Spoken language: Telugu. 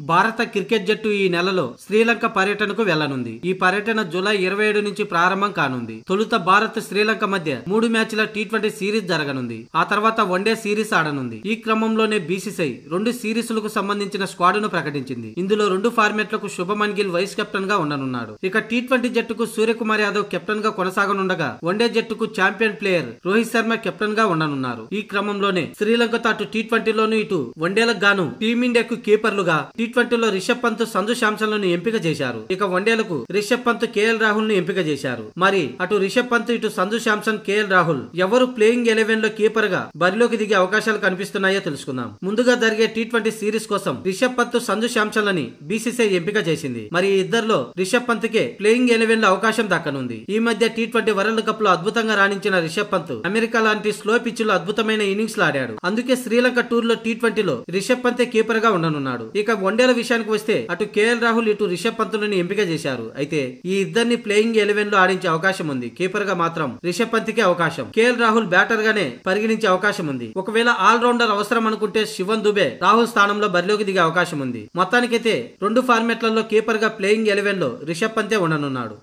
భారత క్రికెట్ జట్టు ఈ నెలలో శ్రీలంక పర్యటనకు వెళ్లనుంది. ఈ పర్యటన జూలై 27 నుంచి ప్రారంభం కానుంది. తొలుత భారత్ శ్రీలంక మధ్య 3 మ్యాచ్ల టీ20 సిరీస్ జరగనుంది. ఆ తర్వాత వన్డే సిరీస్ ఆడనుంది. ఈ క్రమంలోనే బీసీసీఐ 2 సిరీస్లకు సంబంధించిన స్క్వాడ్ను ప్రకటించింది. ఇందులో 2 ఫార్మాట్లకు శుభమన్ గిల్ వైస్ కెప్టెన్ గా ఉండనున్నాడు. ఇక టీ20 జట్టుకు సూర్యకుమార్ యాదవ్ కెప్టెన్ గా కొనసాగనుండగా వన్డే జట్టుకు champion player Rohit Sharma captain గా ఉండనున్నారు. ఈ క్రమంలోనే శ్రీలంకతో అటు టీ20లోను ఇటు వన్డేలకు గాను టీమిండియాకు కీపర్లుగా టీ20లో రిషబ్ పంత్, సంజు శాంసన్ లను ఎంపిక చేశారు. ఇక వన్డేలకు రిషబ్ పంత్, కేఎల్ రాహుల్ ను ఎంపిక చేశారు. మరి అటు రిషబ్ పంత్, ఇటు సంజు శాంసన్, కేఎల్ రాహుల్ ఎవరు ప్లేయింగ్ 11 లో కీపర్ గా బరిలోకి దిగే అవకాశాలు కనిపిస్తున్నాయో తెలుసుకుందాం. ముందుగా జరిగే టీ20 సిరీస్ కోసం రిషబ్ పంత్, సంజు శాంసన్ లని బీసీసీఐ ఎంపిక చేసింది. మరి ఈ ఇద్దరిలో రిషబ్ పంత్ కే ప్లేయింగ్ 11 లో అవకాశం దక్కనుంది. ఈ మధ్య టీ20 వరల్డ్ కప్ లో అద్భుతంగా రాణించిన రిషబ్ పంత్ అమెరికా లాంటి స్లో పిచ్ లో అద్భుతమైన ఇన్నింగ్స్ ఆడాడు. అందుకే శ్రీలంక టూర్ లో టీ20లో రిషబ్ పంతే కీపర్ గా ఉండనున్నాడు. ఇక వన్డేల విషయానికి వస్తే అటు కేఎల్ రాహుల్, ఇటు రిషబ్ పంతులను ఎంపిక చేశారు. అయితే ఈ ఇద్దరిని ప్లేయింగ్ 11 లో ఆడించే అవకాశం ఉంది. కీపర్ గా మాత్రం రిషబ్ పంత్కే అవకాశం. కేఎల్ రాహుల్ బ్యాటర్ గానే పరిగణించే అవకాశం ఉంది. ఒకవేళ ఆల్ రౌండర్ అవసరం అనుకుంటే శివన్ దుబే రాహుల్ స్థానంలో బరిలోకి దిగే అవకాశం ఉంది. మొత్తానికైతే 2 ఫార్మాట్లలో కీపర్ గా ప్లేయింగ్ 11 లో రిషబ్ పంతే ఉండనున్నాడు.